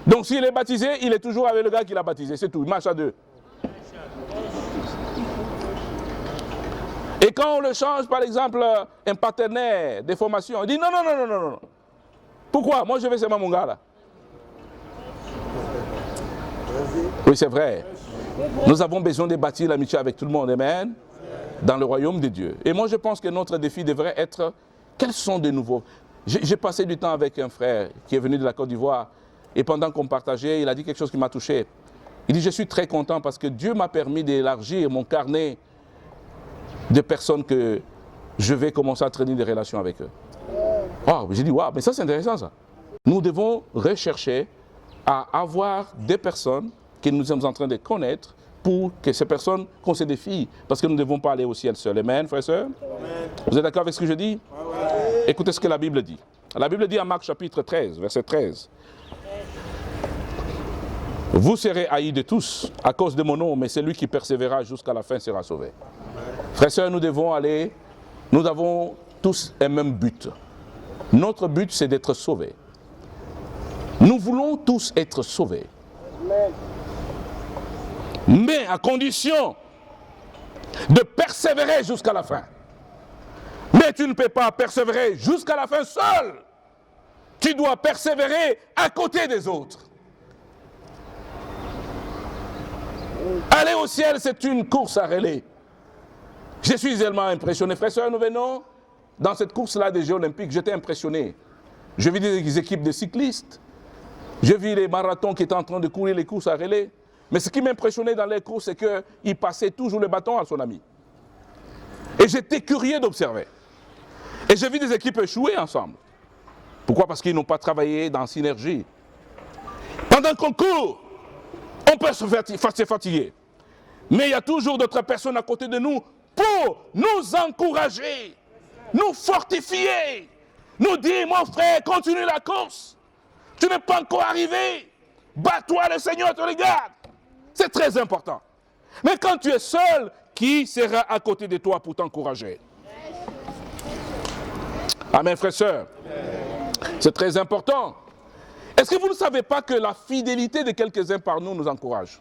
Donc s'il est baptisé, il est toujours avec le gars qui l'a baptisé. C'est tout, il marche à deux. Et quand on le change, par exemple, un partenaire des formations, il dit non. Pourquoi? Moi je vais seulement mon gars là. Oui, c'est vrai. Nous avons besoin de bâtir l'amitié avec tout le monde, amen, dans le royaume de Dieu. Et moi, je pense que notre défi devrait être, quels sont de nouveaux? J'ai passé du temps avec un frère qui est venu de la Côte d'Ivoire, et pendant qu'on partageait, il a dit quelque chose qui m'a touché. Il dit, je suis très content parce que Dieu m'a permis d'élargir mon carnet de personnes que je vais commencer à entraîner des relations avec eux. Oh, j'ai dit, waouh, mais ça c'est intéressant ça. Nous devons rechercher à avoir des personnes que nous sommes en train de connaître pour que ces personnes qu'on se défient. Parce que nous ne devons pas aller au ciel seuls. Amen, frères et sœurs? Vous êtes d'accord avec ce que je dis? Écoutez ce que la Bible dit. La Bible dit en Marc chapitre 13, verset 13. Vous serez haïs de tous à cause de mon nom, mais celui qui persévérera jusqu'à la fin sera sauvé. Frères et sœurs, nous devons aller, nous avons tous un même but. Notre but, c'est d'être sauvés. Nous voulons tous être sauvés. Mais à condition de persévérer jusqu'à la fin. Mais tu ne peux pas persévérer jusqu'à la fin seul. Tu dois persévérer à côté des autres. Aller au ciel, c'est une course à relais. Je suis tellement impressionné. Frères et sœurs, nous venons dans cette course-là des Jeux Olympiques. J'étais impressionné. Je vis des équipes de cyclistes. Je vis les marathons qui étaient en train de courir les courses à relais. Mais ce qui m'impressionnait dans les courses, c'est qu'il passait toujours le bâton à son ami. Et j'étais curieux d'observer. Et j'ai vu des équipes échouer ensemble. Pourquoi? Parce qu'ils n'ont pas travaillé dans synergie. Pendant qu'on court, on peut se fatiguer. Mais il y a toujours d'autres personnes à côté de nous pour nous encourager, nous fortifier, nous dire, mon frère, continue la course. Tu n'es pas encore arrivé. Bats-toi, le Seigneur te regarde. C'est très important. Mais quand tu es seul, qui sera à côté de toi pour t'encourager? Amen, frères et sœurs. C'est très important. Est-ce que vous ne savez pas que la fidélité de quelques-uns par nous encourage?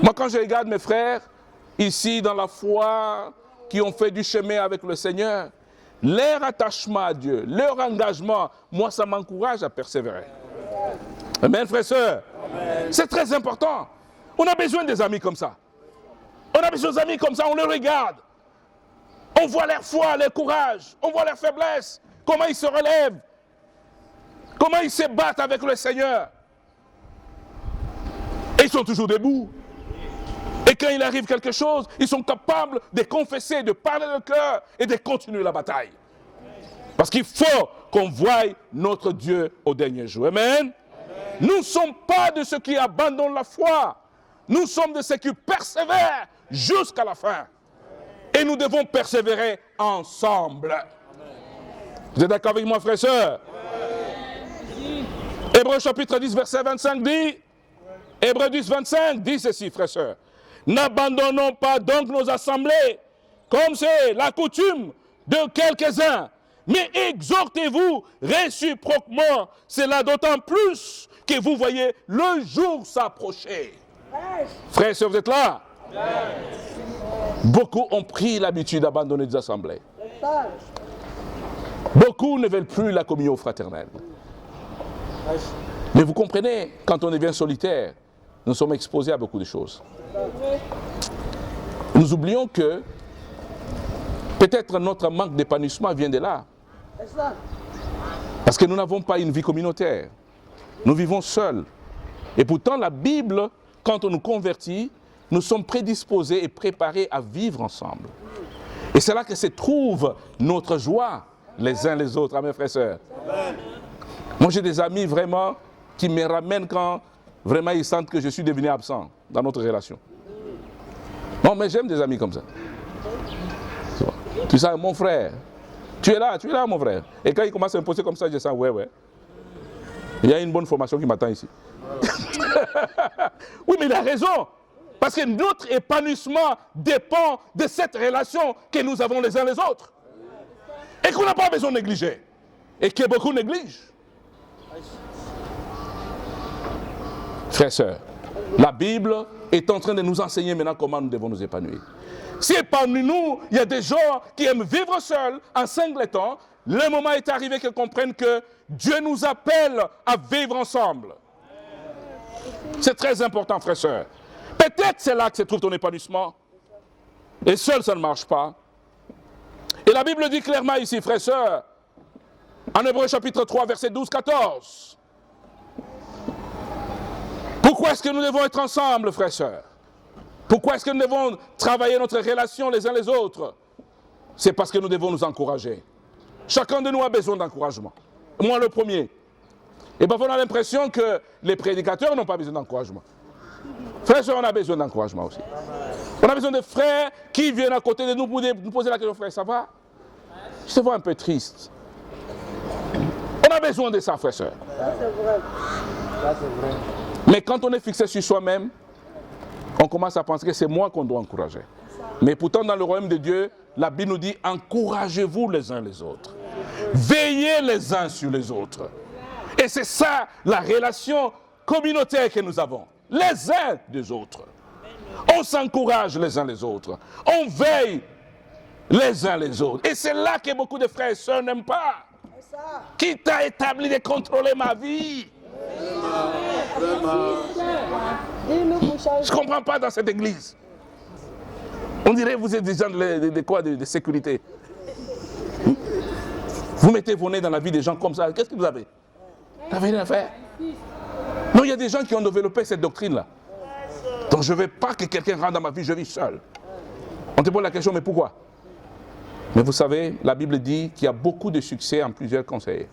Moi, quand je regarde mes frères, ici dans la foi, qui ont fait du chemin avec le Seigneur, leur attachement à Dieu, leur engagement, moi, ça m'encourage à persévérer. Amen, frères et sœurs. C'est très important. On a besoin des amis comme ça. On a besoin des amis comme ça, on les regarde. On voit leur foi, leur courage, on voit leur faiblesse, comment ils se relèvent, comment ils se battent avec le Seigneur. Et ils sont toujours debout. Et quand il arrive quelque chose, ils sont capables de confesser, de parler de cœur et de continuer la bataille. Parce qu'il faut qu'on voie notre Dieu au dernier jour. Amen. Nous ne sommes pas de ceux qui abandonnent la foi. Nous sommes de ceux qui persévèrent jusqu'à la fin. Et nous devons persévérer ensemble. Vous êtes d'accord avec moi, frères et sœurs? Hébreux chapitre 10, verset 25 dit, Hébreux 10, 25 dit ceci, frères et sœurs. N'abandonnons pas donc nos assemblées, comme c'est la coutume de quelques-uns, mais exhortez-vous réciproquement, cela d'autant plus que vous voyez le jour s'approcher. Frères et sœurs, vous êtes là? Beaucoup ont pris l'habitude d'abandonner des assemblées. Beaucoup ne veulent plus la communion fraternelle. Mais vous comprenez, quand on devient solitaire, nous sommes exposés à beaucoup de choses. Nous oublions que peut-être notre manque d'épanouissement vient de là. Parce que nous n'avons pas une vie communautaire. Nous vivons seuls. Et pourtant, la Bible, quand on nous convertit, nous sommes prédisposés et préparés à vivre ensemble. Et c'est là que se trouve notre joie, les uns les autres. Amen, frères et sœurs. Moi, j'ai des amis vraiment qui me ramènent quand vraiment ils sentent que je suis devenu absent dans notre relation. Non, mais j'aime des amis comme ça. Tu sais, mon frère, tu es là, mon frère. Et quand il commence à me poser comme ça, je sens, ouais. Il y a une bonne formation qui m'attend ici. Oui, mais il a raison. Parce que notre épanouissement dépend de cette relation que nous avons les uns les autres. Et qu'on n'a pas besoin de négliger. Et que beaucoup négligent. Frères et sœurs, la Bible est en train de nous enseigner maintenant comment nous devons nous épanouir. Si parmi nous, il y a des gens qui aiment vivre seuls, en singletant, le moment est arrivé qu'ils comprennent que Dieu nous appelle à vivre ensemble. C'est très important, frères et sœurs. Peut-être c'est là que se trouve ton épanouissement. Et seul, ça ne marche pas. Et la Bible dit clairement ici, frères et sœurs, en Hébreux chapitre 3, verset 12-14. Pourquoi est-ce que nous devons être ensemble, frères et sœurs? Pourquoi est-ce que nous devons travailler notre relation les uns les autres? C'est parce que nous devons nous encourager. Chacun de nous a besoin d'encouragement. Moi, le premier. Et parfois, on a l'impression que les prédicateurs n'ont pas besoin d'encouragement. Frères et sœurs, on a besoin d'encouragement aussi. On a besoin de frères qui viennent à côté de nous pour nous poser la question, frère, ça va? Je te vois un peu triste. On a besoin de ça, frères et sœurs. Ça, c'est vrai. Ça, c'est vrai. Mais quand on est fixé sur soi-même, on commence à penser que c'est moi qu'on doit encourager. Mais pourtant, dans le royaume de Dieu, la Bible nous dit, encouragez-vous les uns les autres. Veillez les uns sur les autres. Et c'est ça la relation communautaire que nous avons. Les uns des autres. On s'encourage les uns les autres. On veille les uns les autres. Et c'est là que beaucoup de frères et sœurs n'aiment pas. Qui t'a établi de contrôler ma vie? Je ne comprends pas dans cette église. On dirait que vous êtes des gens de quoi? De sécurité. Vous mettez vos nez dans la vie des gens comme ça. Qu'est-ce que vous avez? Vous n'avez rien à faire. Non, il y a des gens qui ont développé cette doctrine-là. Donc je ne veux pas que quelqu'un rentre dans ma vie, je vis seul. On te pose la question, mais pourquoi? Mais vous savez, la Bible dit qu'il y a beaucoup de succès en plusieurs conseils.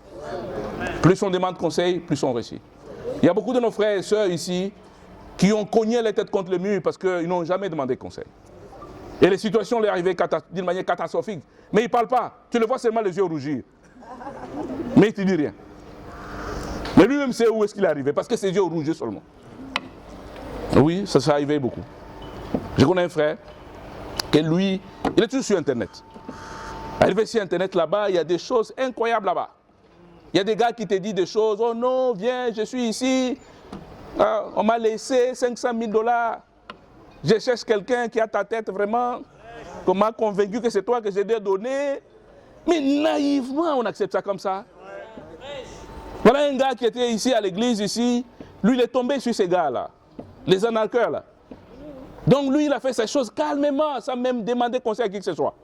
Plus on demande conseil, plus on réussit. Il y a beaucoup de nos frères et sœurs ici qui ont cogné les têtes contre le mur parce qu'ils n'ont jamais demandé conseil. Et les situations leur arrivaient d'une manière catastrophique. Mais ils ne parlent pas. Tu le vois seulement les yeux rougir. Mais il ne te dit rien. Mais lui-même sait où est-ce qu'il est arrivé, parce que ses yeux rougeaient seulement. Oui, ça s'est arrivé beaucoup. Je connais un frère, que lui, il est toujours sur Internet. Arrivé sur Internet là-bas, il y a des choses incroyables là-bas. Il y a des gars qui te disent des choses, oh non, viens, je suis ici, on m'a laissé 500 000 $. Je cherche quelqu'un qui a ta tête vraiment, qu'on m'a convaincu que c'est toi que j'ai donné. Mais naïvement, on accepte ça comme ça. Voilà un gars qui était ici à l'église, ici. Lui, il est tombé sur ces gars-là, les arnaqueurs là. Donc lui, il a fait ces choses calmement, sans même demander conseil à qui que ce soit.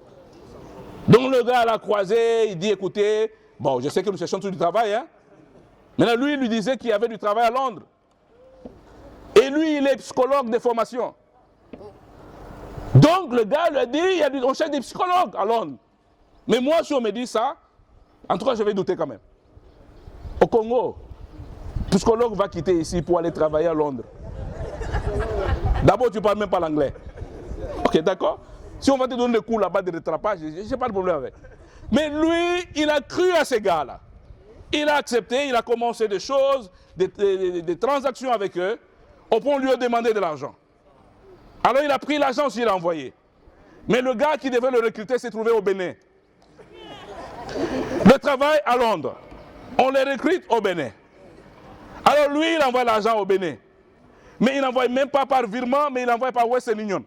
Donc le gars l'a croisé, il dit, écoutez, bon, je sais que nous cherchons tout du travail, hein. Maintenant, lui, il lui disait qu'il y avait du travail à Londres. Et lui, il est psychologue de formation. Donc le gars lui a dit, on cherche des psychologues à Londres. Mais moi, si on me dit ça, en tout cas, je vais douter quand même. Au Congo, le psychologue va quitter ici pour aller travailler à Londres. D'abord, tu ne parles même pas l'anglais. Ok, d'accord? Si on va te donner des cours là-bas de rattrapage, je n'ai pas de problème avec. Mais lui, il a cru à ces gars-là. Il a accepté, il a commencé des choses, des transactions avec eux, au point où on lui a demandé de l'argent. Alors il a pris l'argent, il l'a envoyé. Mais le gars qui devait le recruter s'est trouvé au Bénin. Le travail à Londres. On les recrute au Bénin. Alors lui, il envoie l'argent au Bénin. Mais il n'envoie même pas par virement, mais il envoie par Western Union.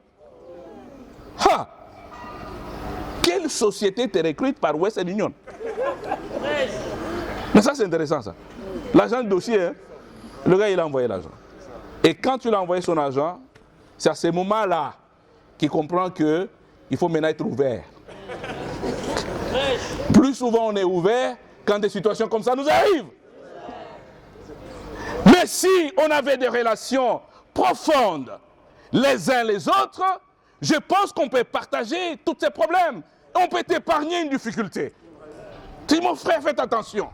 Ha! Quelle société te recrute par Western Union? Mais ça, c'est intéressant, ça. L'argent du dossier, hein? Le gars, il a envoyé l'argent. Et quand tu l'as envoyé son argent, c'est à ce moment-là qu'il comprend qu'il faut maintenant être ouvert. Plus souvent, on est ouvert quand des situations comme ça nous arrivent. Mais si on avait des relations profondes les uns les autres, je pense qu'on peut partager tous ces problèmes. On peut t'épargner une difficulté. Tu dis, mon frère, faites attention.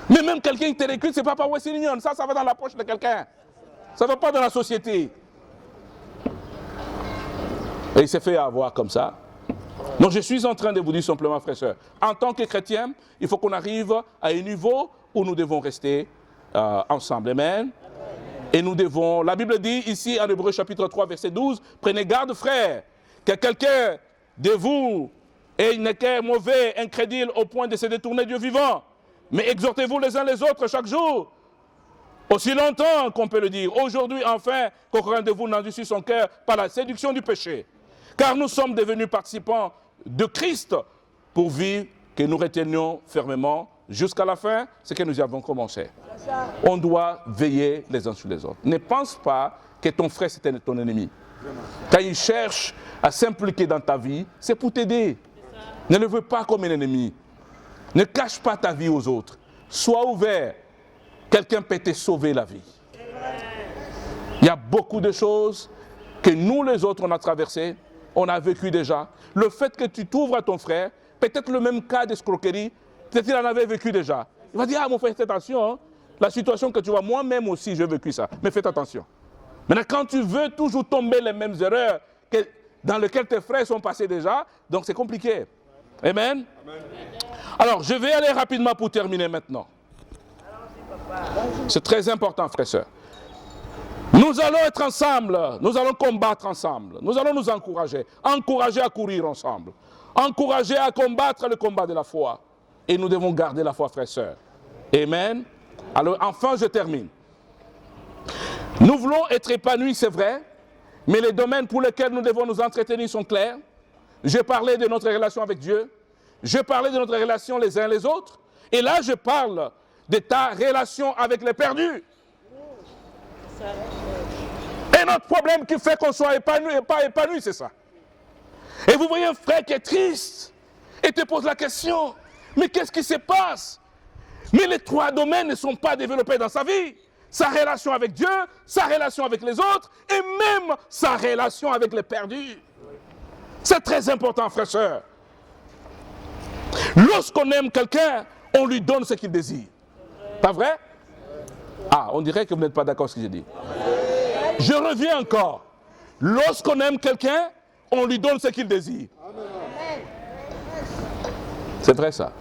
Mais même quelqu'un qui te recrute, ce n'est pas par Western Union. Ça va dans la poche de quelqu'un. Ça ne va pas dans la société. Et il s'est fait avoir comme ça. Donc je suis en train de vous dire simplement, frères et sœurs, en tant que chrétiens, il faut qu'on arrive à un niveau où nous devons rester ensemble. Amen. Et nous devons, la Bible dit ici en Hébreux chapitre 3, verset 12, prenez garde, frères, que quelqu'un de vous ait une cœur mauvais, incrédule au point de se détourner du Dieu vivant. Mais exhortez-vous les uns les autres chaque jour, aussi longtemps qu'on peut le dire. Aujourd'hui, enfin, qu'aucun de vous n'endurcisse son cœur par la séduction du péché. Car nous sommes devenus participants de Christ pourvu que nous retenions fermement jusqu'à la fin ce que nous y avons commencé. On doit veiller les uns sur les autres. Ne pense pas que ton frère c'est ton ennemi. Quand il cherche à s'impliquer dans ta vie, c'est pour t'aider. Ne le veux pas comme un ennemi. Ne cache pas ta vie aux autres. Sois ouvert. Quelqu'un peut te sauver la vie. Il y a beaucoup de choses que nous les autres on a traversées, on a vécu déjà. Le fait que tu t'ouvres à ton frère, peut-être le même cas d'escroquerie, peut-être qu'il en avait vécu déjà. Il va dire, ah mon frère, fais attention, hein. La situation que tu vois, moi-même aussi j'ai vécu ça, mais fais attention. Maintenant, quand tu veux toujours tomber les mêmes erreurs dans lesquelles tes frères sont passés déjà, donc c'est compliqué. Amen. Amen. Alors, je vais aller rapidement pour terminer maintenant. C'est très important, frères et sœurs. Nous allons être ensemble, nous allons combattre ensemble, nous allons nous encourager à courir ensemble, encourager à combattre le combat de la foi. Et nous devons garder la foi, frères et sœurs. Amen. Alors enfin, je termine. Nous voulons être épanouis, c'est vrai, mais les domaines pour lesquels nous devons nous entretenir sont clairs. Je parlais de notre relation avec Dieu, je parlais de notre relation les uns les autres, et là je parle de ta relation avec les perdus. Et notre problème qui fait qu'on soit épanoui et pas épanoui, c'est ça. Et vous voyez un frère qui est triste et te pose la question, mais qu'est-ce qui se passe? Mais les trois domaines ne sont pas développés dans sa vie. Sa relation avec Dieu, sa relation avec les autres et même sa relation avec les perdus. C'est très important, frères et sœurs. Lorsqu'on aime quelqu'un, on lui donne ce qu'il désire. Pas vrai? Ah, on dirait que vous n'êtes pas d'accord avec ce que j'ai dit. Je reviens encore. Lorsqu'on aime quelqu'un, on lui donne ce qu'il désire. C'est vrai ça.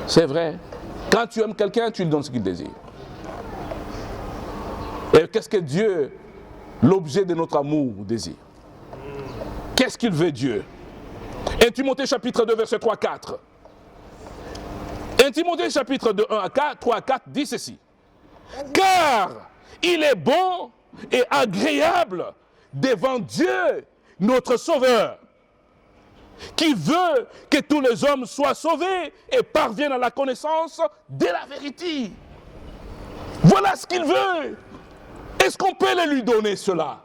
C'est vrai. Quand tu aimes quelqu'un, tu lui donnes ce qu'il désire. Et qu'est-ce que Dieu, l'objet de notre amour, désire? Qu'est-ce qu'il veut Dieu? 1 Timothée chapitre 2 verset 3 à 4. 1 Timothée chapitre 2 1 à 4, 3 à 4 dit ceci. Car il est bon et agréable devant Dieu, notre Sauveur, qui veut que tous les hommes soient sauvés et parviennent à la connaissance de la vérité. Voilà ce qu'il veut. Est-ce qu'on peut le lui donner cela?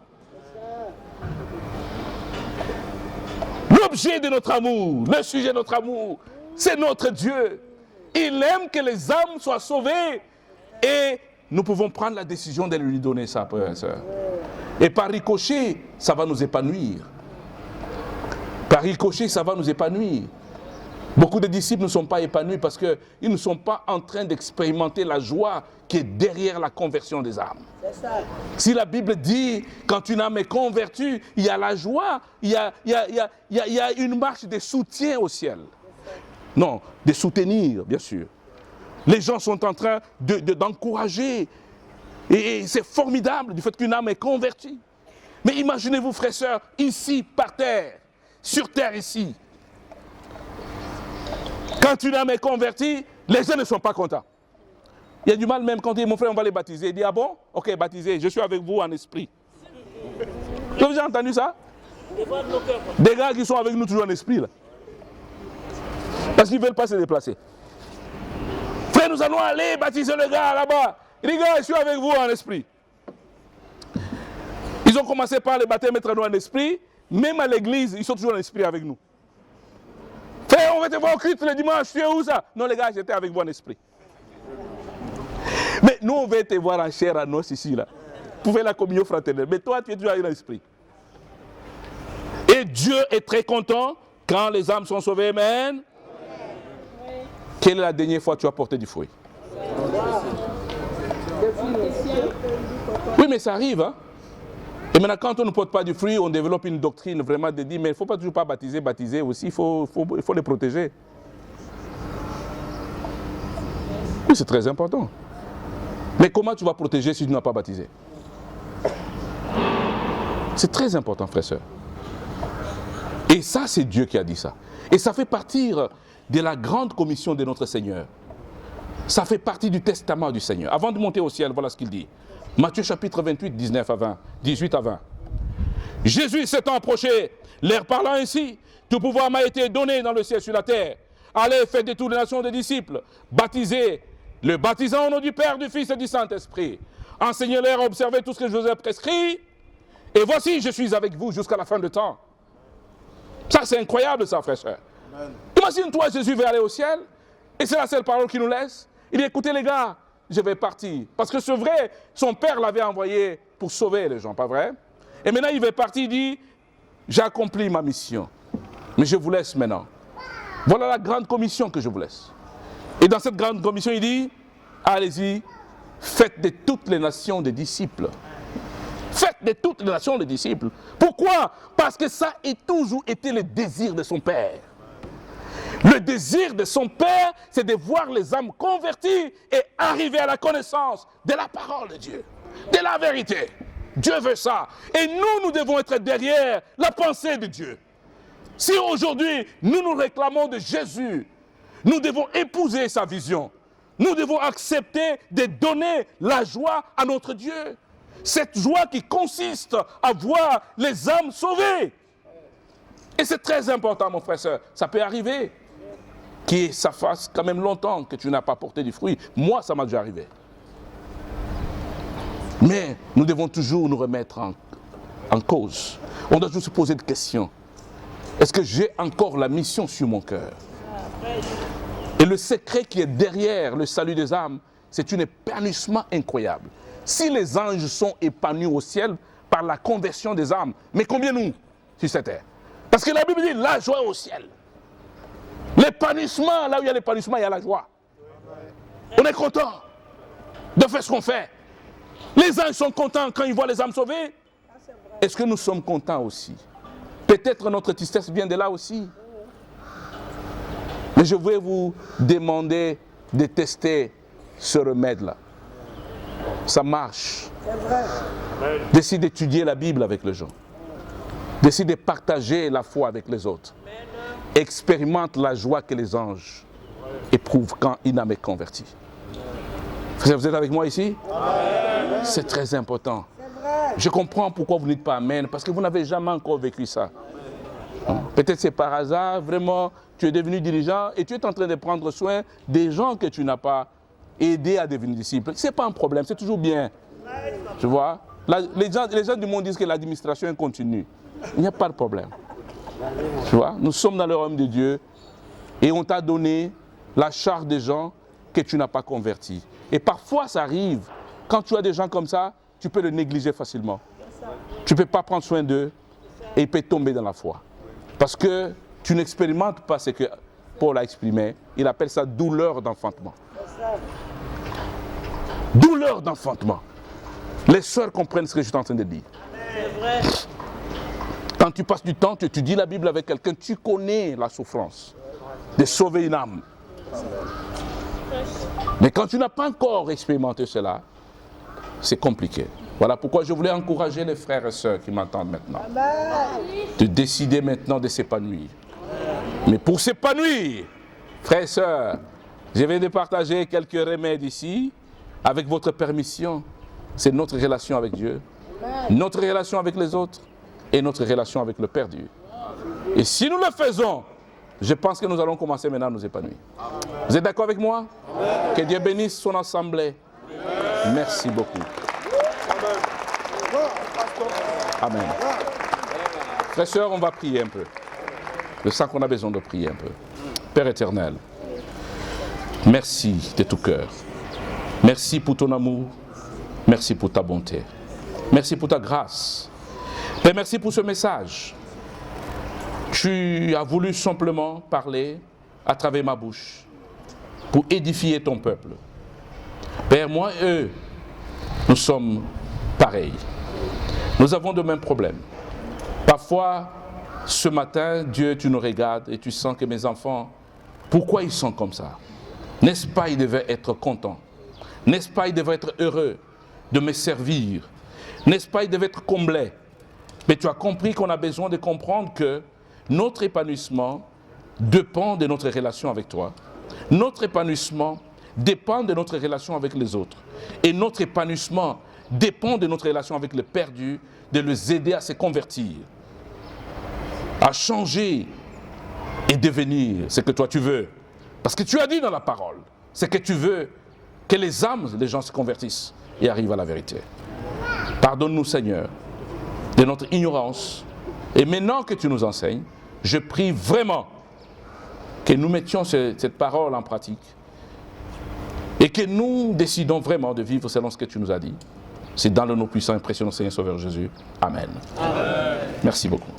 L'objet de notre amour, le sujet de notre amour, c'est notre Dieu. Il aime que les âmes soient sauvées et nous pouvons prendre la décision de lui donner ça, frère et sœur. Et par ricochet, ça va nous épanouir. Par ricochet, ça va nous épanouir. Beaucoup de disciples ne sont pas épanouis parce qu'ils ne sont pas en train d'expérimenter la joie qui est derrière la conversion des âmes. Si la Bible dit, quand une âme est convertie, il y a la joie, il y a une marche de soutien au ciel. Non, de soutenir, bien sûr. Les gens sont en train d'encourager. Et c'est formidable du fait qu'une âme est convertie. Mais imaginez-vous, frères et sœurs, ici, par terre, sur terre ici. Quand une âme est convertie, les gens ne sont pas contents. Il y a du mal même quand il dit, mon frère, on va les baptiser. Il dit, ah bon? Ok, baptisé, je suis avec vous en esprit. Vous avez entendu ça? Des gars qui sont avec nous toujours en esprit, là. Parce qu'ils ne veulent pas se déplacer. Frère, nous allons aller baptiser le gars là-bas. Il dit, gars, je suis avec vous en esprit. Ils ont commencé par les baptêmes, mettre nous en esprit. Même à l'église, ils sont toujours en esprit avec nous. Frère, on va te voir au culte le dimanche, tu es où ça? Non, les gars, j'étais avec vous en esprit. Mais nous, on va te voir en chair à nos ici, là. Pour faire la communion fraternelle. Mais toi, tu es toujours en esprit. Et Dieu est très content quand les âmes sont sauvées. Amen. Quelle est la dernière fois que tu as porté du fruit? Oui, mais ça arrive, hein? Et maintenant, quand on ne porte pas du fruit, on développe une doctrine vraiment de dire, mais il ne faut pas toujours pas baptiser aussi, il faut les protéger. Oui, c'est très important. Mais comment tu vas protéger si tu n'as pas baptisé? C'est très important, frère et sœur. Et ça, c'est Dieu qui a dit ça. Et ça fait partir de la grande commission de notre Seigneur. Ça fait partie du testament du Seigneur. Avant de monter au ciel, voilà ce qu'il dit. Matthieu chapitre 28, 19 à 20, 18 à 20. Jésus s'étant approché, leur parlant ainsi, tout pouvoir m'a été donné dans le ciel et sur la terre. Allez, faites de toutes les nations des disciples, baptisez, le baptisant au nom du Père, du Fils et du Saint-Esprit. Enseignez-leur à observer tout ce que je vous ai prescrit. Et voici, je suis avec vous jusqu'à la fin du temps. Ça, c'est incroyable, ça, frère et sœur. Imagine-toi, Jésus va aller au ciel, et c'est la seule parole qu'il nous laisse. Il dit, écoutez les gars, je vais partir. Parce que c'est vrai, son père l'avait envoyé pour sauver les gens, pas vrai? Et maintenant, il va partir, il dit, j'ai accompli ma mission. Mais je vous laisse maintenant. Voilà la grande commission que je vous laisse. Et dans cette grande commission, il dit, allez-y, faites de toutes les nations des disciples. Faites de toutes les nations des disciples. Pourquoi? Parce que ça a toujours été le désir de son père. Le désir de son père, c'est de voir les âmes converties et arriver à la connaissance de la parole de Dieu. de la vérité. Dieu veut ça. Et nous devons être derrière la pensée de Dieu. Si aujourd'hui, nous réclamons de Jésus, nous devons épouser sa vision. Nous devons accepter de donner la joie à notre Dieu. Cette joie qui consiste à voir les âmes sauvées. Et c'est très important, mon frère et soeur. Ça peut arriver que ça fasse quand même longtemps que tu n'as pas porté du fruit. Moi, ça m'a déjà arrivé. Mais nous devons toujours nous remettre en cause. On doit toujours se poser des questions. Est-ce que j'ai encore la mission sur mon cœur? Et le secret qui est derrière le salut des âmes, c'est un épanouissement incroyable. Si les anges sont épanouis au ciel par la conversion des âmes, mais combien nous sur cette terre? Parce que la Bible dit la joie au ciel. L'épanouissement, là où il y a l'épanouissement, il y a la joie. On est content de faire ce qu'on fait. Les anges sont contents quand ils voient les âmes sauvées. Est-ce que nous sommes contents aussi? Peut-être notre tristesse vient de là aussi. Mais je vais vous demander de tester ce remède-là. Ça marche. Décide d'étudier la Bible avec les gens. Décide de partager la foi avec les autres. Expérimente la joie que les anges éprouvent quand une âme est convertie. Vous êtes avec moi ici? C'est très important. Je comprends pourquoi vous ne dites pas Amen, parce que vous n'avez jamais encore vécu ça. Peut-être c'est par hasard, vraiment, tu es devenu dirigeant et tu es en train de prendre soin des gens que tu n'as pas aidés à devenir disciples. Ce n'est pas un problème, c'est toujours bien. Tu vois? Les gens du monde disent que l'administration est continue. Il n'y a pas de problème. Tu vois? Nous sommes dans le royaume de Dieu et on t'a donné la charge des gens que tu n'as pas convertis. Et parfois, ça arrive. Quand tu as des gens comme ça, tu peux le négliger facilement. Tu ne peux pas prendre soin d'eux et ils peuvent tomber dans la foi. Parce que tu n'expérimentes pas ce que Paul a exprimé. Il appelle ça douleur d'enfantement. Douleur d'enfantement. Les sœurs comprennent ce que je suis en train de dire. Quand tu passes du temps, tu étudies la Bible avec quelqu'un, tu connais la souffrance de sauver une âme. Mais quand tu n'as pas encore expérimenté cela, c'est compliqué. Voilà pourquoi je voulais encourager les frères et sœurs qui m'entendent maintenant. De décider maintenant de s'épanouir. Mais pour s'épanouir, frères et sœurs, je vais de partager quelques remèdes ici, avec votre permission. C'est notre relation avec Dieu, notre relation avec les autres et notre relation avec le Père-Dieu. Et si nous le faisons, je pense que nous allons commencer maintenant à nous épanouir. Vous êtes d'accord avec moi? Que Dieu bénisse son assemblée. Merci beaucoup. Amen. Frères et sœurs, on va prier un peu. Je sens qu'on a besoin de prier un peu. Père éternel, merci de tout cœur. Merci pour ton amour. Merci pour ta bonté. Merci pour ta grâce. Père, merci pour ce message. Tu as voulu simplement parler à travers ma bouche pour édifier ton peuple. Père, moi et eux, nous sommes pareils. Nous avons de mêmes problèmes. Parfois, ce matin, Dieu, tu nous regardes et tu sens que mes enfants, pourquoi ils sont comme ça? N'est-ce pas, ils devaient être contents? N'est-ce pas, ils devaient être heureux de me servir? N'est-ce pas, ils devaient être comblés? Mais tu as compris qu'on a besoin de comprendre que notre épanouissement dépend de notre relation avec toi. Notre épanouissement dépend de notre relation avec les autres. Et notre épanouissement dépend de notre relation avec le perdu, de les aider à se convertir, à changer et devenir ce que toi tu veux. Parce que tu as dit dans la parole, c'est que tu veux que les âmes des gens se convertissent et arrivent à la vérité. Pardonne-nous, Seigneur, de notre ignorance. Et maintenant que tu nous enseignes, je prie vraiment que nous mettions cette parole en pratique et que nous décidons vraiment de vivre selon ce que tu nous as dit. C'est dans le nom puissant et précieux de notre Seigneur Sauveur Jésus. Amen. Amen. Merci beaucoup.